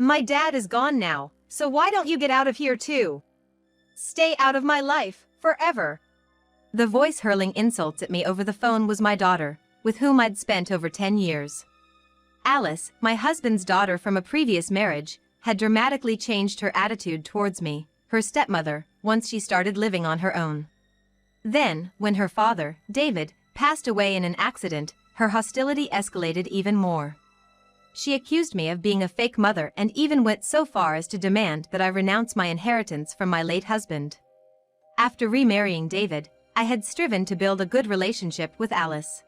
My dad is gone now, so why don't you get out of here too? Stay out of my life, forever. The voice hurling insults at me over the phone was my daughter, with whom I'd spent over 10 years. Alice, my husband's daughter from a previous marriage, had dramatically changed her attitude towards me, her stepmother, once she started living on her own. Then, when her father, David, passed away in an accident, her hostility escalated even more. She accused me of being a fake mother and even went so far as to demand that I renounce my inheritance from my late husband. After remarrying David, I had striven to build a good relationship with Alice.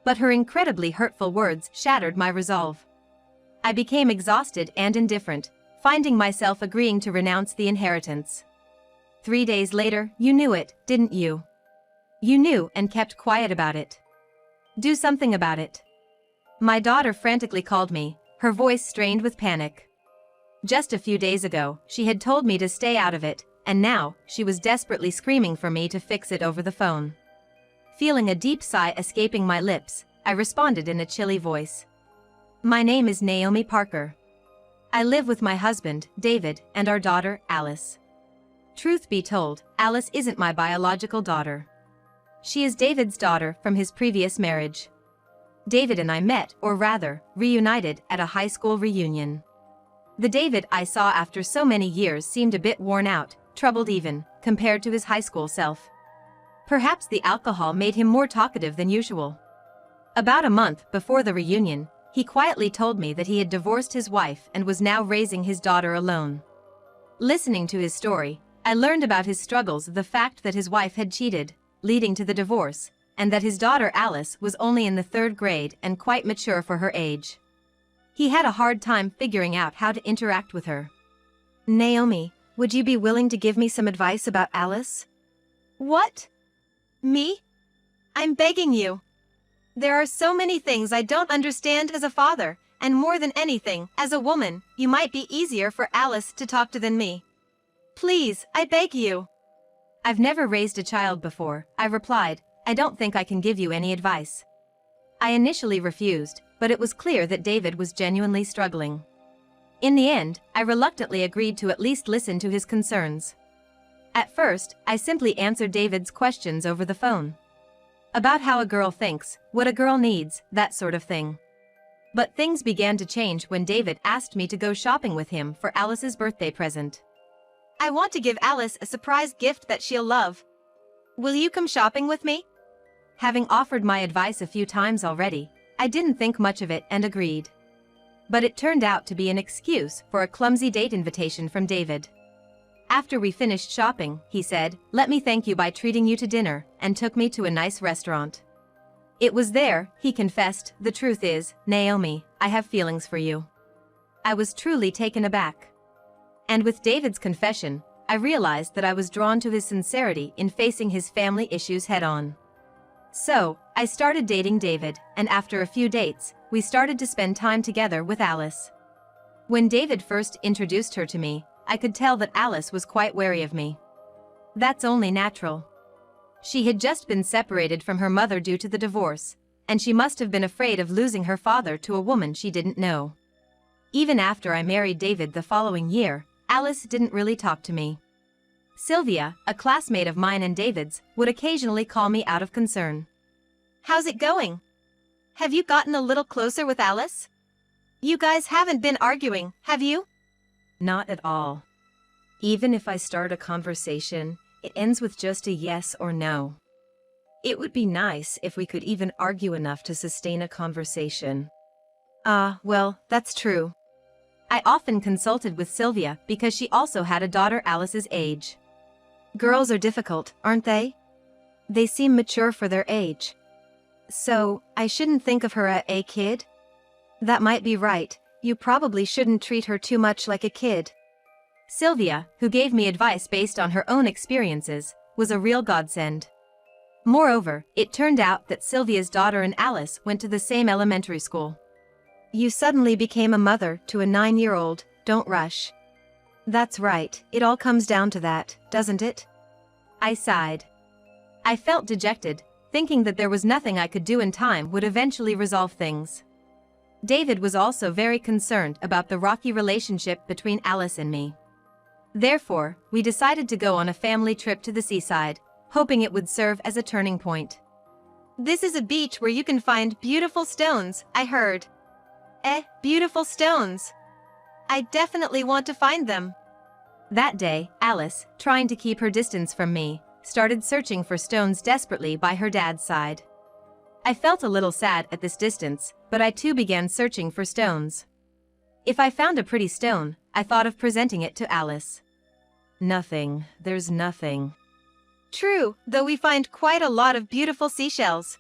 But her incredibly hurtful words shattered my resolve. I became exhausted and indifferent, finding myself agreeing to renounce the inheritance. 3 days later, you knew it, didn't you? You knew and kept quiet about it. Do something about it. My daughter frantically called me, her voice strained with panic. Just a few days ago, she had told me to stay out of it, and now, she was desperately screaming for me to fix it over the phone. Feeling a deep sigh escaping my lips, I responded in a chilly voice. My name is Naomi Parker. I live with my husband, David, and our daughter, Alice. Truth be told, Alice isn't my biological daughter. She is David's daughter from his previous marriage. David and I met, or rather, reunited, at a high school reunion. The David I saw after so many years seemed a bit worn out, troubled even, compared to his high school self. Perhaps the alcohol made him more talkative than usual. About a month before the reunion, he quietly told me that he had divorced his wife and was now raising his daughter alone. Listening to his story, I learned about his struggles, the fact that his wife had cheated, leading to the divorce, and that his daughter Alice was only in the 3rd grade and quite mature for her age. He had a hard time figuring out how to interact with her. Naomi, would you be willing to give me some advice about Alice? What? Me? I'm begging you. There are so many things I don't understand as a father, and more than anything, as a woman, you might be easier for Alice to talk to than me. Please, I beg you. I've never raised a child before, I replied. I don't think I can give you any advice. I initially refused, but it was clear that David was genuinely struggling. In the end, I reluctantly agreed to at least listen to his concerns. At first, I simply answered David's questions over the phone. About how a girl thinks, what a girl needs, that sort of thing. But things began to change when David asked me to go shopping with him for Alice's birthday present. I want to give Alice a surprise gift that she'll love. Will you come shopping with me? Having offered my advice a few times already, I didn't think much of it and agreed. But it turned out to be an excuse for a clumsy date invitation from David. After we finished shopping, he said, "Let me thank you by treating you to dinner," and took me to a nice restaurant. It was there, he confessed, "The truth is, Naomi, I have feelings for you." I was truly taken aback. And with David's confession, I realized that I was drawn to his sincerity in facing his family issues head-on. So, I started dating David, and after a few dates, we started to spend time together with Alice. When David first introduced her to me, I could tell that Alice was quite wary of me. That's only natural. She had just been separated from her mother due to the divorce, and she must have been afraid of losing her father to a woman she didn't know. Even after I married David the following year, Alice didn't really talk to me. Sylvia, a classmate of mine and David's, would occasionally call me out of concern. How's it going? Have you gotten a little closer with Alice? You guys haven't been arguing, have you? Not at all. Even if I start a conversation, it ends with just a yes or no. It would be nice if we could even argue enough to sustain a conversation. Well, that's true. I often consulted with Sylvia because she also had a daughter Alice's age. Girls are difficult, aren't they? They seem mature for their age. So, I shouldn't think of her as a kid? That might be right, you probably shouldn't treat her too much like a kid. Sylvia, who gave me advice based on her own experiences, was a real godsend. Moreover, it turned out that Sylvia's daughter and Alice went to the same elementary school. You suddenly became a mother to a 9-year-old, don't rush. That's right, it all comes down to that, doesn't it? I sighed. I felt dejected, thinking that there was nothing I could do in time would eventually resolve things. David was also very concerned about the rocky relationship between Alice and me. Therefore, we decided to go on a family trip to the seaside, hoping it would serve as a turning point. This is a beach where you can find beautiful stones, I heard. Beautiful stones. I definitely want to find them. That day, Alice, trying to keep her distance from me, started searching for stones desperately by her dad's side. I felt a little sad at this distance, but I too began searching for stones. If I found a pretty stone, I thought of presenting it to Alice. Nothing, there's nothing. True, though we find quite a lot of beautiful seashells.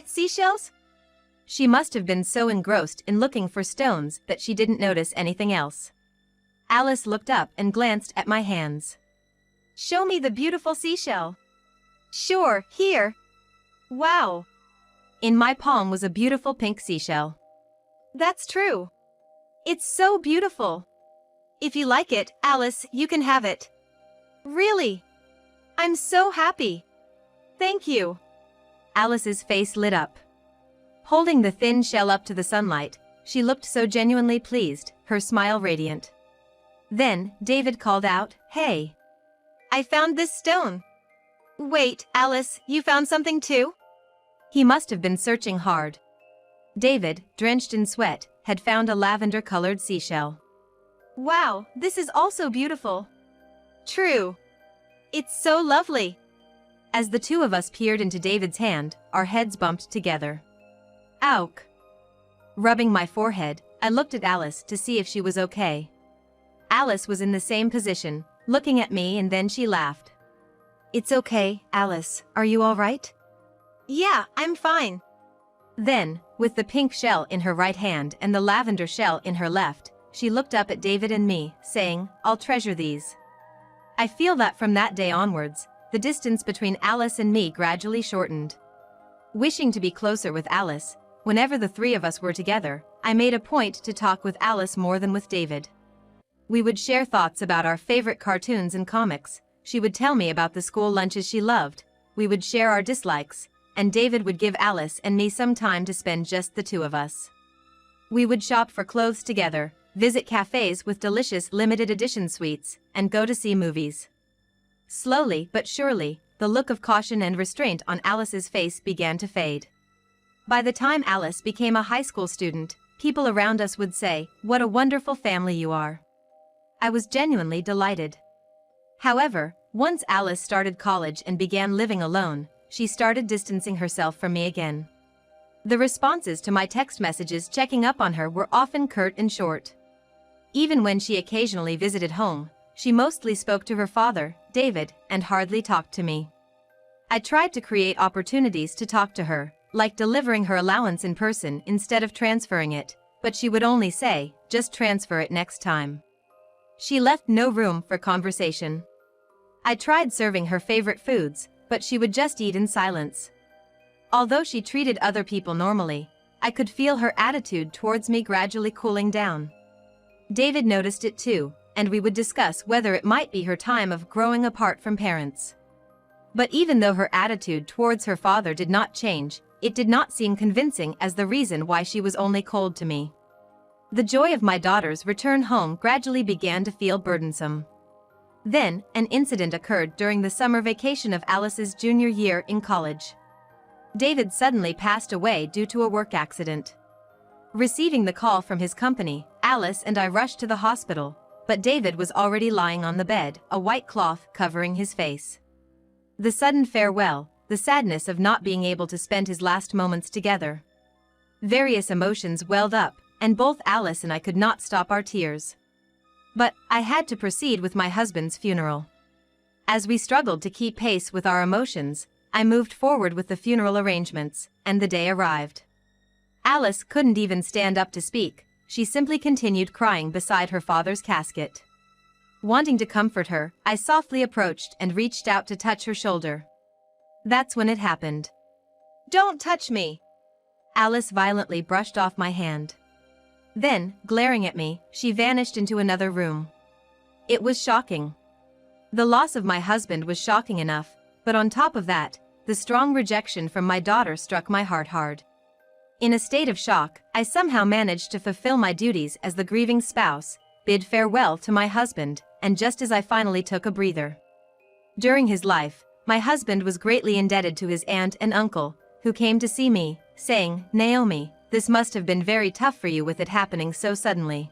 Seashells? She must have been so engrossed in looking for stones that she didn't notice anything else. Alice looked up and glanced at my hands. Show me the beautiful seashell. Sure, here. Wow. In my palm was a beautiful pink seashell. That's true. It's so beautiful. If you like it, Alice, you can have it. Really? I'm so happy. Thank you. Alice's face lit up. Holding the thin shell up to the sunlight, she looked so genuinely pleased, her smile radiant. Then, David called out, "Hey! I found this stone." Wait, Alice, you found something too? He must have been searching hard. David, drenched in sweat, had found a lavender-colored seashell. Wow, this is also beautiful. True. It's so lovely. As the two of us peered into David's hand, our heads bumped together. Ouk. Rubbing my forehead, I looked at Alice to see if she was okay. Alice was in the same position, looking at me, and then she laughed. It's okay, Alice, are you all right? Yeah, I'm fine. Then, with the pink shell in her right hand and the lavender shell in her left, she looked up at David and me, saying, "I'll treasure these." I feel that from that day onwards, the distance between Alice and me gradually shortened. Wishing to be closer with Alice, whenever the three of us were together, I made a point to talk with Alice more than with David. We would share thoughts about our favorite cartoons and comics. She would tell me about the school lunches she loved. We would share our dislikes, and David would give Alice and me some time to spend just the two of us. We would shop for clothes together, visit cafes with delicious limited edition sweets, and go to see movies. Slowly but surely, the look of caution and restraint on Alice's face began to fade. By the time Alice became a high school student, people around us would say, "What a wonderful family you are." I was genuinely delighted. However, once Alice started college and began living alone, she started distancing herself from me again. The responses to my text messages checking up on her were often curt and short. Even when she occasionally visited home, she mostly spoke to her father, David, and hardly talked to me. I tried to create opportunities to talk to her, like delivering her allowance in person instead of transferring it, but she would only say, "Just transfer it next time." She left no room for conversation. I tried serving her favorite foods, but she would just eat in silence. Although she treated other people normally, I could feel her attitude towards me gradually cooling down. David noticed it too, and we would discuss whether it might be her time of growing apart from parents. But even though her attitude towards her father did not change, it did not seem convincing as the reason why she was only cold to me. The joy of my daughter's return home gradually began to feel burdensome. Then, an incident occurred during the summer vacation of Alice's junior year in college. David suddenly passed away due to a work accident. Receiving the call from his company, Alice and I rushed to the hospital, but David was already lying on the bed, a white cloth covering his face. The sudden farewell, the sadness of not being able to spend his last moments together. Various emotions welled up, and both Alice and I could not stop our tears. But I had to proceed with my husband's funeral. As we struggled to keep pace with our emotions, I moved forward with the funeral arrangements, and the day arrived. Alice couldn't even stand up to speak, she simply continued crying beside her father's casket. Wanting to comfort her, I softly approached and reached out to touch her shoulder. That's when it happened. "Don't touch me!" Alice violently brushed off my hand. Then, glaring at me, she vanished into another room. It was shocking. The loss of my husband was shocking enough, but on top of that, the strong rejection from my daughter struck my heart hard. In a state of shock, I somehow managed to fulfill my duties as the grieving spouse, bid farewell to my husband, and just as I finally took a breather. During his life, my husband was greatly indebted to his aunt and uncle, who came to see me, saying, "Naomi, this must have been very tough for you with it happening so suddenly."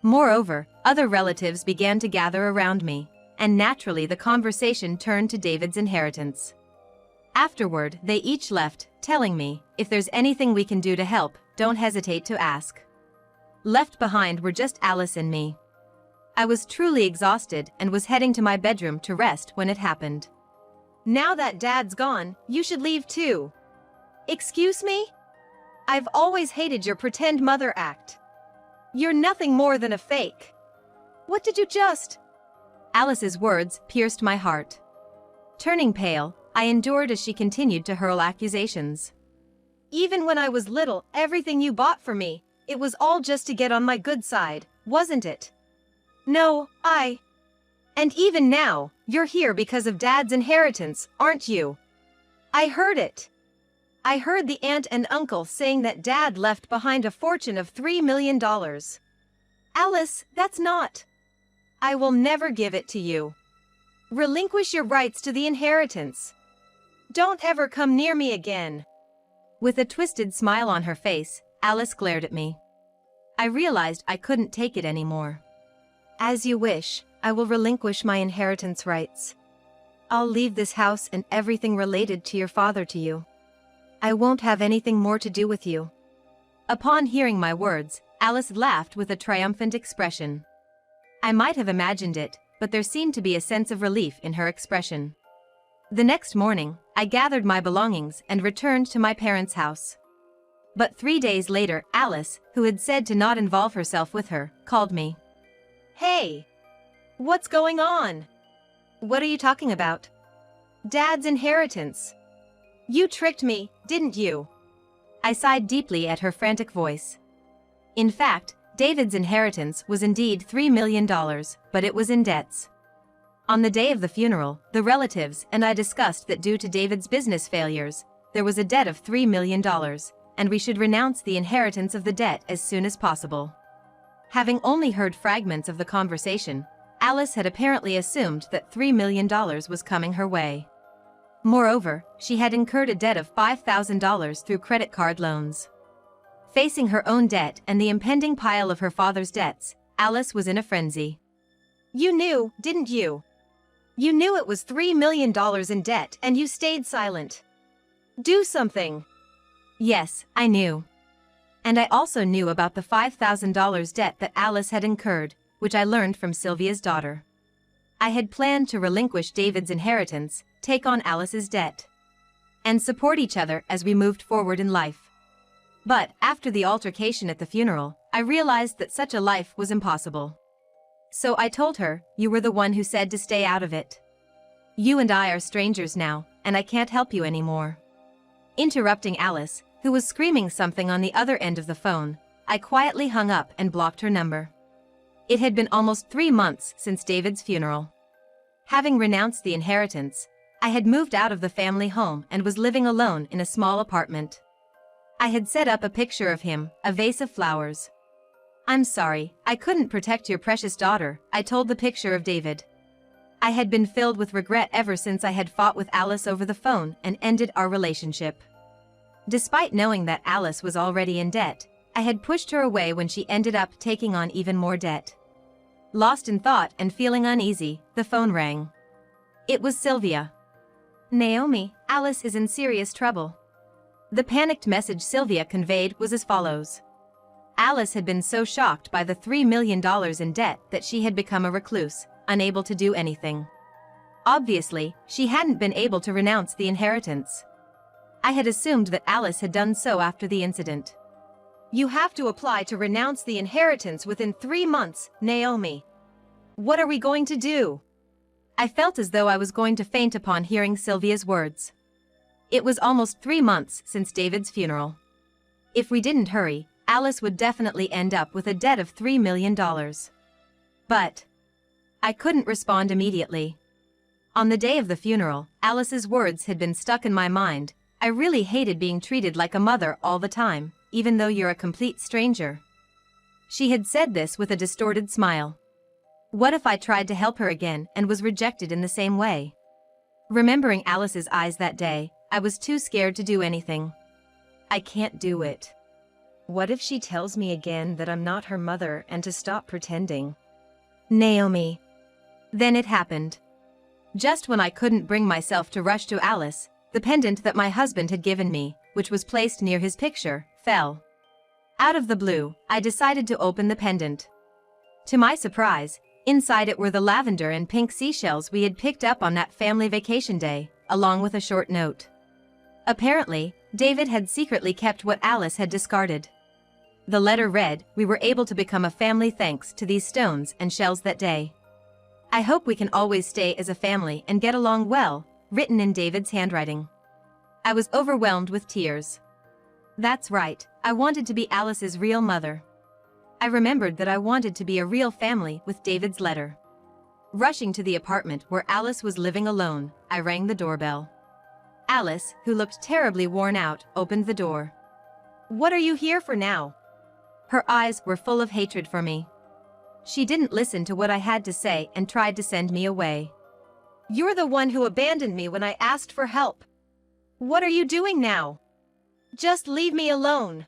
Moreover, other relatives began to gather around me, and naturally the conversation turned to David's inheritance. Afterward, they each left, telling me, "If there's anything we can do to help, don't hesitate to ask." Left behind were just Alice and me. I was truly exhausted and was heading to my bedroom to rest when it happened. "Now that Dad's gone, you should leave too." "Excuse me? I've always hated your pretend mother act. You're nothing more than a fake. What did you just—" Alice's words pierced my heart. Turning pale, I endured as she continued to hurl accusations. "Even when I was little, everything you bought for me, it was all just to get on my good side, wasn't it? No, And even now, you're here because of Dad's inheritance, aren't you? I heard it. I heard the aunt and uncle saying that Dad left behind a fortune of $3 million. Alice, that's not. I will never give it to you. Relinquish your rights to the inheritance. Don't ever come near me again." With a twisted smile on her face, Alice glared at me. I realized I couldn't take it anymore. "As you wish, I will relinquish my inheritance rights. I'll leave this house and everything related to your father to you. I won't have anything more to do with you." Upon hearing my words, Alice laughed with a triumphant expression. I might have imagined it, but there seemed to be a sense of relief in her expression. The next morning, I gathered my belongings and returned to my parents' house. But 3 days later, Alice, who had said to not involve herself with her, called me. "Hey! What's going on?" "What are you talking about?" "Dad's inheritance. You tricked me, didn't you?" I sighed deeply at her frantic voice. In fact, David's inheritance was indeed $3 million, but it was in debts. On the day of the funeral, the relatives and I discussed that due to David's business failures, there was a debt of $3 million, and we should renounce the inheritance of the debt as soon as possible. Having only heard fragments of the conversation, Alice had apparently assumed that $3 million was coming her way. Moreover, she had incurred a debt of $5,000 through credit card loans. Facing her own debt and the impending pile of her father's debts, Alice was in a frenzy. "You knew, didn't you? You knew it was $3 million in debt and you stayed silent. Do something." "Yes, I knew. And I also knew about the $5,000 debt that Alice had incurred, which I learned from Sylvia's daughter. I had planned to relinquish David's inheritance, take on Alice's debt, and support each other as we moved forward in life. But after the altercation at the funeral, I realized that such a life was impossible. So I told her, you were the one who said to stay out of it. You and I are strangers now, and I can't help you anymore." Interrupting Alice, who was screaming something on the other end of the phone, I quietly hung up and blocked her number. It had been almost 3 months since David's funeral. Having renounced the inheritance, I had moved out of the family home and was living alone in a small apartment. I had set up a picture of him, a vase of flowers. "I'm sorry, I couldn't protect your precious daughter," I told the picture of David. I had been filled with regret ever since I had fought with Alice over the phone and ended our relationship. Despite knowing that Alice was already in debt, I had pushed her away when she ended up taking on even more debt. Lost in thought and feeling uneasy, the phone rang. It was Sylvia. "Naomi, Alice is in serious trouble." The panicked message Sylvia conveyed was as follows. Alice had been so shocked by the $3 million in debt that she had become a recluse, unable to do anything. Obviously, she hadn't been able to renounce the inheritance. I had assumed that Alice had done so after the incident. "You have to apply to renounce the inheritance within 3 months, Naomi. What are we going to do?" I felt as though I was going to faint upon hearing Sylvia's words. It was almost 3 months since David's funeral. If we didn't hurry, Alice would definitely end up with a debt of $3 million. But I couldn't respond immediately. On the day of the funeral, Alice's words had been stuck in my mind, I really hated being treated like a mother all the time, even though you're a complete stranger. She had said this with a distorted smile. What if I tried to help her again and was rejected in the same way? Remembering Alice's eyes that day, I was too scared to do anything. I can't do it. What if she tells me again that I'm not her mother and to stop pretending? Naomi. Then it happened. Just when I couldn't bring myself to rush to Alice, the pendant that my husband had given me, which was placed near his picture, fell. Out of the blue, I decided to open the pendant. To my surprise, inside it were the lavender and pink seashells we had picked up on that family vacation day, along with a short note. Apparently, David had secretly kept what Alice had discarded. The letter read, "We were able to become a family thanks to these stones and shells that day. I hope we can always stay as a family and get along well," written in David's handwriting. I was overwhelmed with tears. That's right, I wanted to be Alice's real mother. I remembered that I wanted to be a real family with David's letter. Rushing to the apartment where Alice was living alone, I rang the doorbell. Alice, who looked terribly worn out, opened the door. "What are you here for now?" Her eyes were full of hatred for me. She didn't listen to what I had to say and tried to send me away. "You're the one who abandoned me when I asked for help. What are you doing now? Just leave me alone."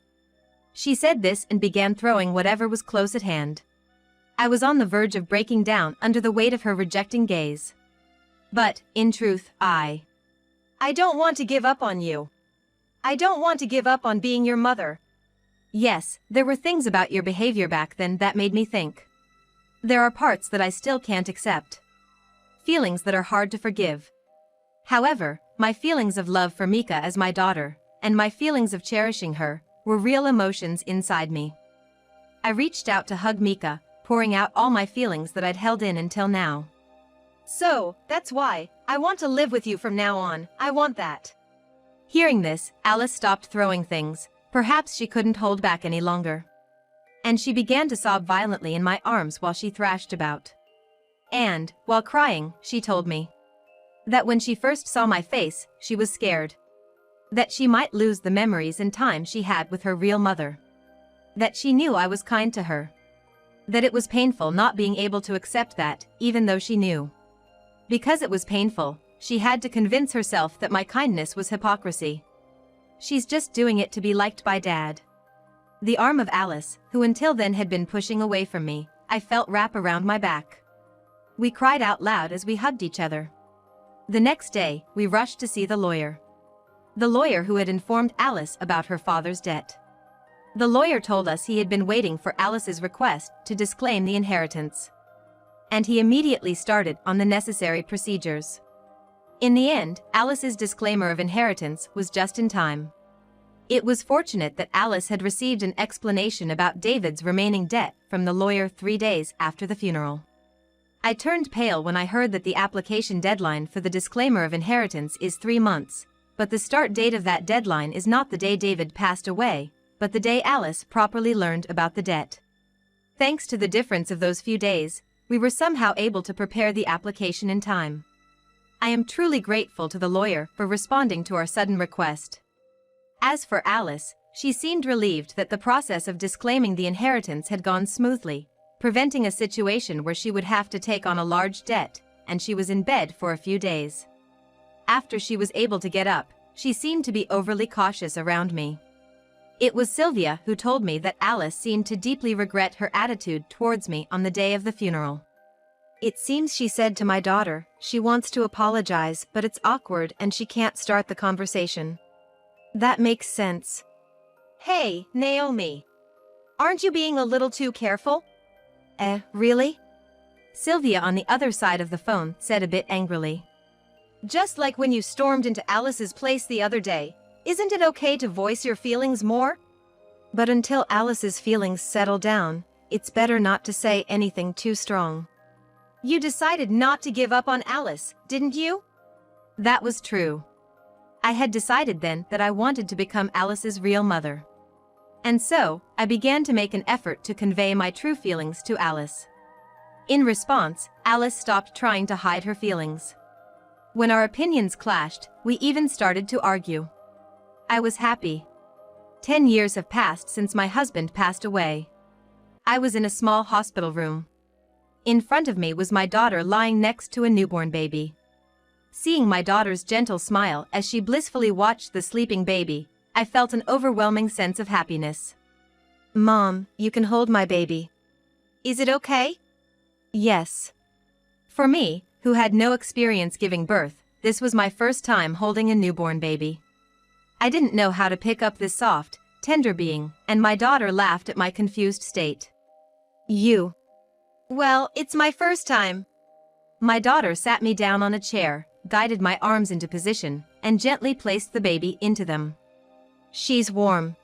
She said this and began throwing whatever was close at hand. I was on the verge of breaking down under the weight of her rejecting gaze. But, in truth, I don't want to give up on you. I don't want to give up on being your mother. Yes, there were things about your behavior back then that made me think. There are parts that I still can't accept. Feelings that are hard to forgive. However, my feelings of love for Mika as my daughter, and my feelings of cherishing her, were real emotions inside me. I reached out to hug Mika, pouring out all my feelings that I'd held in until now. "So, that's why, I want to live with you from now on, I want that." Hearing this, Alice stopped throwing things, perhaps she couldn't hold back any longer. And she began to sob violently in my arms while she thrashed about. And, while crying, she told me that when she first saw my face, she was scared. That she might lose the memories and time she had with her real mother. That she knew I was kind to her. That it was painful not being able to accept that, even though she knew. Because it was painful, she had to convince herself that my kindness was hypocrisy. She's just doing it to be liked by Dad. The arm of Alice, who until then had been pushing away from me, I felt wrap around my back. We cried out loud as we hugged each other. The next day, we rushed to see the lawyer. The lawyer who had informed Alice about her father's debt. The lawyer told us he had been waiting for Alice's request to disclaim the inheritance. And he immediately started on the necessary procedures. In the end, Alice's disclaimer of inheritance was just in time. It was fortunate that Alice had received an explanation about David's remaining debt from the lawyer 3 days after the funeral. I turned pale when I heard that the application deadline for the disclaimer of inheritance is 3 months, but the start date of that deadline is not the day David passed away, but the day Alice properly learned about the debt. Thanks to the difference of those few days, we were somehow able to prepare the application in time. I am truly grateful to the lawyer for responding to our sudden request. As for Alice, she seemed relieved that the process of disclaiming the inheritance had gone smoothly, preventing a situation where she would have to take on a large debt, and she was in bed for a few days. After she was able to get up, she seemed to be overly cautious around me. It was Sylvia who told me that Alice seemed to deeply regret her attitude towards me on the day of the funeral. "It seems she said to my daughter, she wants to apologize, but it's awkward and she can't start the conversation." That makes sense. "Hey, Naomi. Aren't you being a little too careful?" Really?" Sylvia on the other side of the phone said a bit angrily. "Just like when you stormed into Alice's place the other day, isn't it okay to voice your feelings more? But until Alice's feelings settle down, it's better not to say anything too strong." "You decided not to give up on Alice, didn't you?" That was true. I had decided then that I wanted to become Alice's real mother. And so, I began to make an effort to convey my true feelings to Alice. In response, Alice stopped trying to hide her feelings. When our opinions clashed, we even started to argue. I was happy. 10 years have passed since my husband passed away. I was in a small hospital room. In front of me was my daughter lying next to a newborn baby. Seeing my daughter's gentle smile as she blissfully watched the sleeping baby, I felt an overwhelming sense of happiness. "Mom, you can hold my baby. Is it okay?" "Yes." For me, who had no experience giving birth, this was my first time holding a newborn baby. I didn't know how to pick up this soft, tender being, and my daughter laughed at my confused state. Well, it's my first time." My daughter sat me down on a chair, guided my arms into position, and gently placed the baby into them. "She's warm."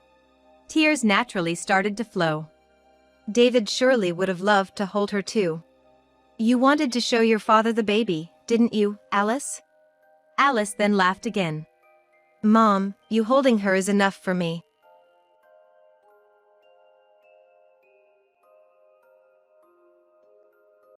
Tears naturally started to flow. "David surely would have loved to hold her too. You wanted to show your father the baby, didn't you, Alice?" Alice then laughed again. "Mom, you holding her is enough for me."